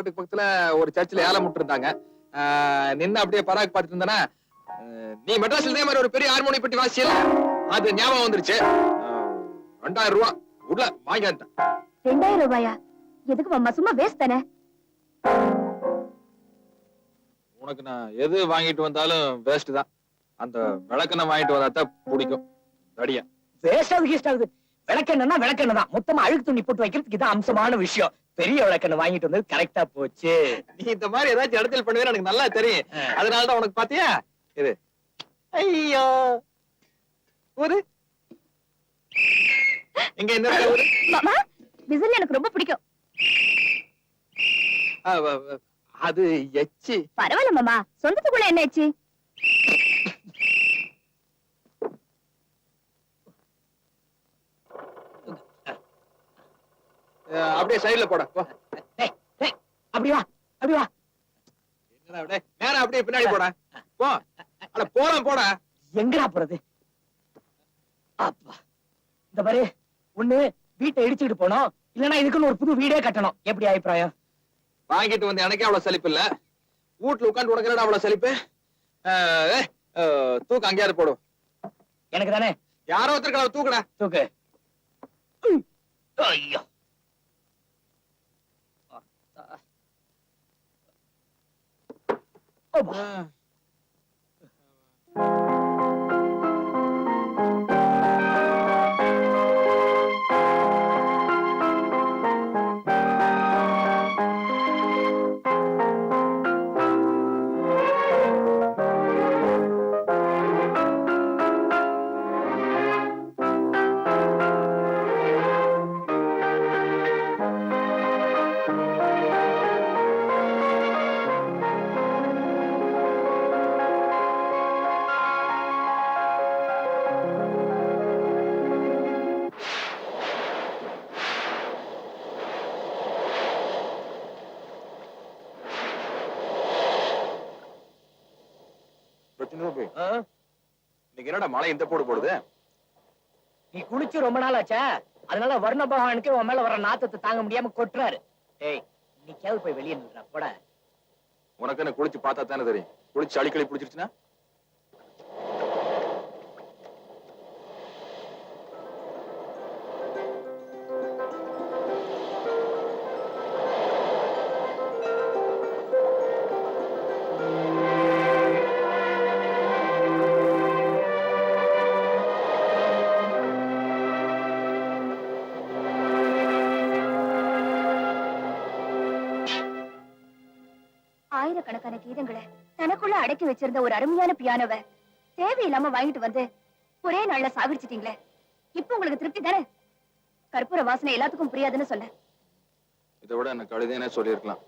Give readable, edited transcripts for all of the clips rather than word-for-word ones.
வீட்டுக்கு பக்கத்துல ஒரு சர்ச்சில் ஏலம் விட்டு இருந்தாங்க. நின்னு அப்படியே பராக் பார்த்துட்டு இருந்தேன்னா நீ மெட்ராஸ்ல இதே மாதிரி ஒரு பெரிய ஹார்மோனி பெட்டி வாசியல, அது ஞாபகம் வந்துருச்சு. 2000 ரூபாய் உள்ள வாங்கிட்டேன். 2000 ரூபாயா? எதுக்கு மாமா, சும்மா வேஸ்ட் தானே. உனக்கு நான் எது வாங்கிட்டு வந்தாலும் வேஸ்ட் தான். அந்த விளக்கெண்ணெய் வாங்கிட்டு வந்தாதான் பிடிக்கும். தடியா வேஸ்ட் ஆகுது, வேஸ்ட் ஆகுது. விளக்கெண்ணா விளக்கெண்ணெய் தான். மொத்தமா அழுக்கு துணி போட்டு வைக்கிறதுக்கு இதான் அம்சமான விஷயம். பெரிய விளக்கெண்ணெய் வாங்கிட்டு வந்தது கரெக்டா போச்சு. நீ இந்த மாதிரி ஏதாச்சும் இடத்துல பண்ணுவேன்னு எனக்கு நல்லா தெரியும். அதனாலதான் உனக்கு பாத்தியா இது. ஐயோ ஊரு எங்க என்ன ஊரு? மாமா விசில் எனக்கு ரொம்ப பிடிக்கும். அது எச்சி. பரவாயில்ல மாமா, சொந்தத்துக்குள்ள என்ன எச்சி? அப்படியே சைடுல போட. அப்படி வா, அப்படி வா. என்னடா நேரா அப்படியே பின்னாடி போட. போ. அட போலாம் போட. எங்கடா போறது? அப்பா இந்த பாரு, ஒண்ணு வீட்டை இடிச்சுட்டு போனோம், இல்லன்னா இதுக்குன்னு ஒரு புது வீடே கட்டணும். எப்படி அபிப்பிராயம்? வாங்கிட்டு வந்து எனக்கே அவ்வளவு சலிப்பு இல்ல. வீட்டுல உட்காந்து உனக்கு அவ்வளவு சலிப்பு. தூக்கு அங்கேயாவது போடும். எனக்கு தானே. யாரோ ஒருத்தருக்கு தூக்குடா. தூக்கு. ஐயோ என்னடா மழை இந்த போடு போடுது? நீ குளிச்சு ரொம்ப நாள் ஆச்சா, அதனால வர்ண பகவானுக்கு உன் மேல வர நாத்தத்தை தாங்க முடியாம கொட்டுறாரு. ஏய், இன்னைக்காவது போய் வெளியே நின்றா போட. உனக்கு என்ன குளிச்சு பார்த்தா தானே தெரியும். குளிச்சு அடிக்கடி பிடிச்சிருச்சுன்னா ஆயிரக்கணக்கான கீதங்களை தனக்குள்ள அடக்கி வச்சிருந்த ஒரு அருமையான பியானோவை தேவையில்லாம வாங்கிட்டு வந்து ஒரே நாள்ல சாகடிச்சிட்டீங்களே. இப்ப உங்களுக்கு திருப்தி தானே? கற்பூர வாசனை எல்லாத்துக்கும் புரியாதுன்னு சொல்ல. இதை விட எனக்கு கழுதைனே சொல்லிருக்கலாம்.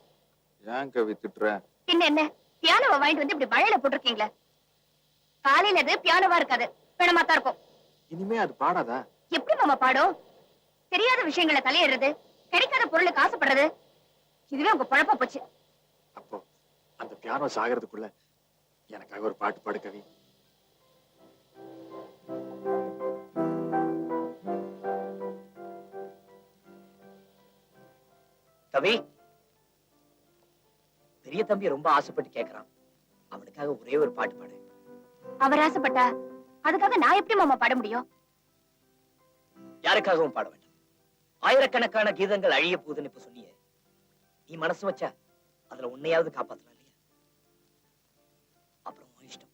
ஏன் கவி திட்டுற? என்ன பியானோவை வாங்கிட்டு வந்து இப்படி மழையில போட்டிருக்கீங்களே. காலையில அது பியானோவா இருக்காது, பிணமா தான் இருக்கும். இனிமே அது பாடாதா? எப்படி மாமா பாடும்? தெரியாத விஷயங்களை தலையிடுறது, கிடைக்காத பொருளுக்கு ஆசைப்படுறது, இதுவே உங்க பழப்பா போச்சு. அப்போ அந்த பியானோ சாகிறதுக்குள்ள எனக்காக ஒரு பாட்டு பாடு கவி. கவி, பெரிய தம்பி ரொம்ப ஆசைப்பட்டு கேக்குறான். அவனுக்காக ஒரே ஒரு பாட்டு பாடு. அவர் ஆசைப்பட்டா அதுக்காக நான் எப்படி மாமா பாட முடியும்? யாருக்காகவும் பாட வேண்டாம். ஆயிரக்கணக்கான கீதங்கள் அழிய போகுதுன்னு இப்ப சொன்னியே, நீ மனசு வச்சா அதுல உன்னையாவது காப்பாத்தலாம் இல்லையா? அப்புறம் இஷ்டம்.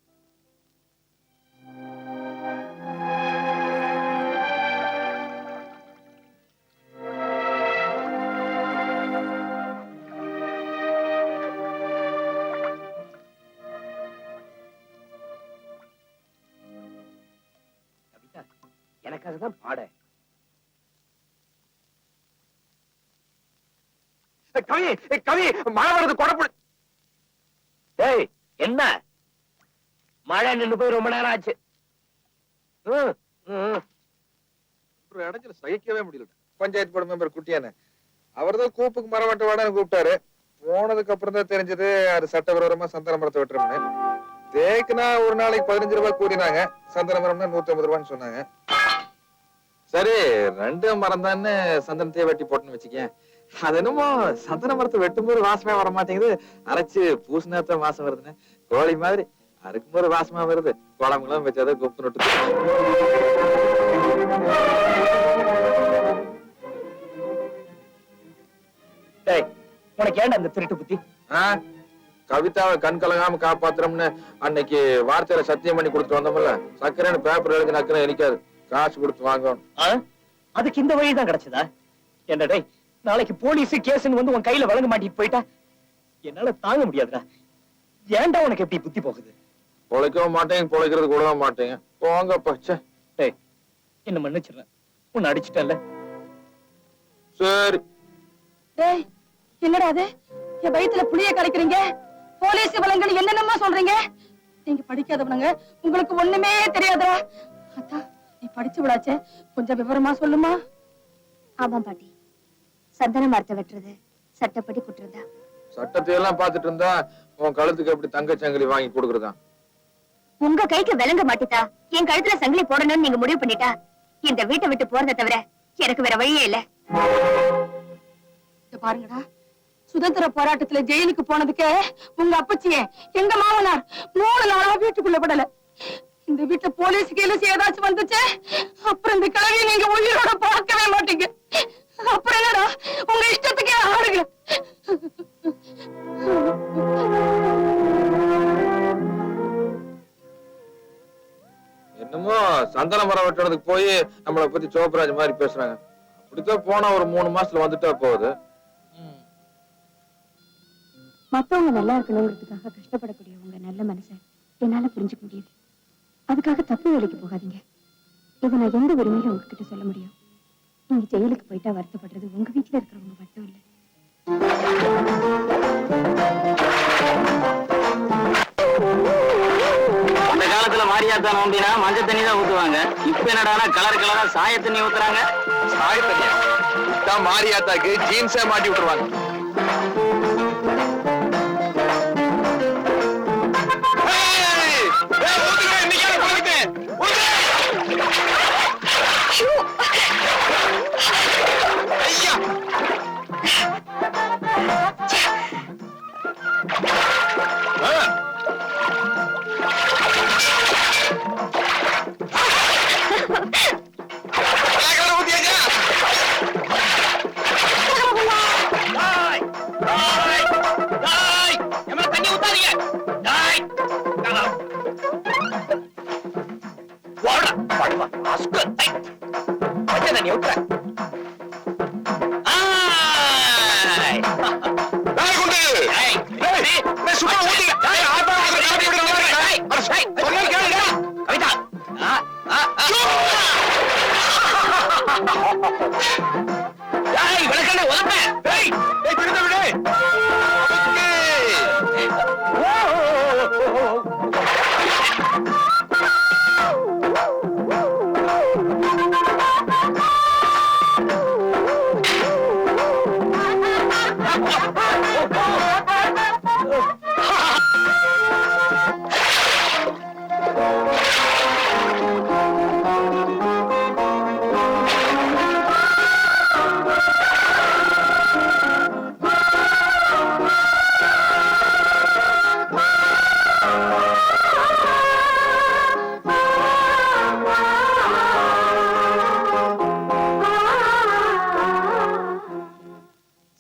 கவிதா, எனக்காக தான் பாட. கவி கவி, மழை வருது, கொடப்படு. ஏய், என்ன மழை நின்னு போய் ரொம்ப நேரம் ஆச்சு. ஒரு இடத்துல சகிக்கவே முடியல. பஞ்சாயத்து போர்டு மெம்பர் குட்டியான அவர்தான் கூப்புக்கு மரம் வெட்ட வாடன்னு கூப்பிட்டாரு. போனதுக்கு அப்புறம் தான் தெரிஞ்சது அது சட்டவிரோதமா சந்தன மரத்தை வெட்டுறோம்னு. தேக்குனா ஒரு நாளைக்கு 15 ரூபாய் கூறினாங்க. சந்தன மரம்னா 150 ரூபான்னு சொன்னாங்க. சரி, 2 மரம் தானே சந்தனத்தையே வெட்டி போட்டுன்னு வச்சுக்கேன். அது என்னமோ சந்தன மரத்தை வெட்டும்போது வாசமே வர மாட்டேங்குது, அரைச்சு பூசினாத்தான் வாசம் வருதுன்னு. கோழி மாதிரி அறுக்கும்போது வாசமா வருது, குழம்புலாம் வச்சாதான் குப்பு நட்டு. உனக்கு ஏன்டா அந்த திருட்டு புத்தி? கவிதாவை கண் கலங்காம காப்பாத்துறோம்னு அன்னைக்கு வார்த்தையில சத்தியம் பண்ணி கொடுத்து வந்தோம்ல, சக்கரைன்னு பேப்பர் எழுதி நக்கணும் எனக்காது, காசு கொடுத்து வாங்கணும். அதுக்கு இந்த வழிதான் கிடைச்சதா? என்னடா நாளைக்கு போலீஸ் கேஸ்ன்னு வந்து உன் கையில வழங்க மாட்டிட்டு போயிட்டா என்னால தாங்க முடியாதுடா. ஏன்டா உனக்கு எப்படி புத்தி போகுது? பொழைக்கவும் மாட்டேங்க, பொழைக்கிறது கூடவே மாட்டேங்க. போங்க பச்சை. டேய் என்ன மன்னிச்சிடுறேன், உன்னை அடிச்சுட்டேன்ல. சரி. டேய் என்னடா அது, என் வயித்துல புளிய கலைக்கிறீங்க, போலீஸ் வளங்கள் என்னென்னமா சொல்றீங்க? நீங்க படிக்காதவனுங்க, உங்களுக்கு ஒண்ணுமே தெரியாதா? அத்தா நீ படிச்சு விடாச்சே, கொஞ்சம் விவரமா சொல்லுமா? ஆமா பாட்டி, சந்தன மரத்தை வெட்டுறது சட்டப்படி குற்றதா. சட்டத்தை எல்லாம் பாத்துட்டு இருந்தா உன் கழுத்துக்கு எப்படி தங்க சங்கிலி வாங்கி கொடுக்கறதா? உங்க கைக்கு விளங்க மாட்டிட்டா என் கழுத்துல சங்கிலி போடணும்னு நீங்க முடிவு பண்ணிட்டா இந்த வீட்டை விட்டு போறதை தவிர எனக்கு வேற வழியே இல்ல. பாருங்கடா, சுதந்திர போராட்டத்துல ஜெயிலுக்கு போனதுக்கு உங்க அப்பச்சியே எங்க மாமனார் 3 நாளா வீட்டுக்குள்ள விடல. இந்த வீட்டுல போலீஸ் கேலீஸ் ஏதாச்சும் வந்துச்சு, அப்புறம் இந்த கிழவியை நீங்க உயிரோட பார்க்கவே மாட்டீங்க. அப்புறம் என்னடா உங்க இஷ்டத்துக்கே ஆடுங்க. என்னமோ சந்தன மரம் வெட்டுறதுக்கு போய் நம்மளை பத்தி சோப்ராஜ் மாதிரி பேசுறாங்க. அப்படித்தான் போனா ஒரு 3 மாசத்துல வந்துட்டா போகுது. மத்தவங்க நல்லா இருக்கணுங்கிறதுக்காக கஷ்டப்படக்கூடிய உங்க நல்ல மனசை என்னால புரிஞ்சுக்க முடியுது. அதுக்காக தப்பு வேலைக்கு போகாதீங்க. இதை நான் எந்த உரிமையில உங்ககிட்ட சொல்ல முடியும்? நீங்க ஜெயிலுக்கு போயிட்டா வருத்தப்படுறது உங்க வீட்டுல இருக்கிறவங்க மட்டும் இல்ல. அந்த காலத்துல மாரியாத்தா நோம்பினா மஞ்சள் தண்ணி தான் ஊத்துவாங்க. இப்ப என்னடானா கலர் கலரா சாய தண்ணி ஊத்துறாங்க. சாய தண்ணியா? மாரியாத்தாக்கு ஜீன்ஸே மாட்டி விட்டுருவாங்க.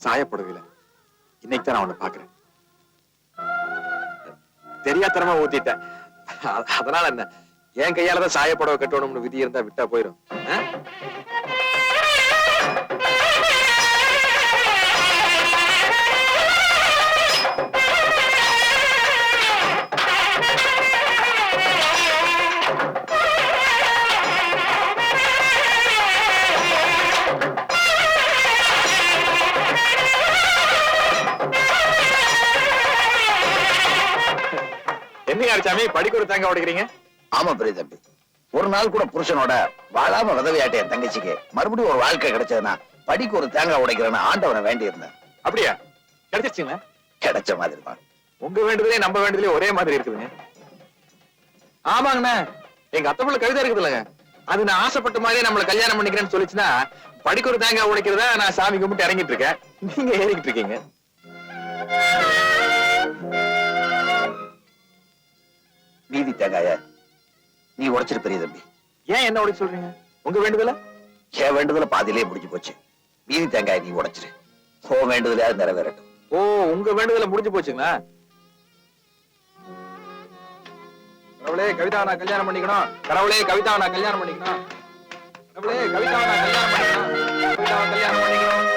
சாயப்படுவில இன்னைக்கு தான் நான் உன்னை பாக்குறேன். தெரியாதனமா ஊத்திட்டேன். அதனால என்ன, என் கையாலதான் சாயப்படவை கட்டணும்னு விதி இருந்தா விட்டா போயிரும். சாமி படிக்க ஒரு தேங்காய் உடைக்கிறீங்க? ஆமா பெரிய தம்பி, ஒரு நாள் கூட புருஷனோட வாழாம விதவையாட்ட என் தங்கச்சிக்கு மறுபடியும் ஒரு வாழ்க்கை கிடைச்சதுன்னா படிக்க ஒரு தேங்காய் உடைக்கிறேன்னு ஆண்டவனை வேண்டி இருந்தேன். அப்படியா? கிடைச்சிருச்சுங்களா? கிடைச்ச மாதிரி தான். உங்க வேண்டுதலே நம்ம வேண்டுதலே ஒரே மாதிரி இருக்குதுங்க. ஆமாங்கண்ணா, எங்க அத்தை புள்ள கவிதை இருக்குதுல்லங்க, அது நான் ஆசைப்பட்ட மாதிரியே நம்மள கல்யாணம் பண்ணிக்கிறேன்னு சொல்லிச்சுன்னா படிக்கு ஒரு தேங்காய் உடைக்கிறதா நான் சாமி கும்பிட்டு இறங்கிட்டு இருக்கேன், நீங்க ஏறிக்கிட்டு இருக்கீங்க. மீதி தேங்காய நீ உடைச்சிரு பெரிய தம்பி. ஏன் என்ன உடைச்சு சொல்றீங்க? உங்க வேண்டுதல? என் வேண்டுதல பாதியிலே முடிஞ்சு போச்சு. மீதி தேங்காய நீ உடைச்சிரு. ஓ வேண்டுதலே அது நிறைவேறட்டும். ஓ உங்க வேண்டுதல முடிஞ்சு போச்சுங்களா? கடவுளே கவிதா நான் கல்யாணம் பண்ணிக்கணும், கடவுளே கவிதா நான் கல்யாணம் பண்ணிக்கணும், கடவுளே கவிதா நான் கல்யாணம் பண்ணிக்கணும், கவிதா கல்யாணம் பண்ணிக்கணும்.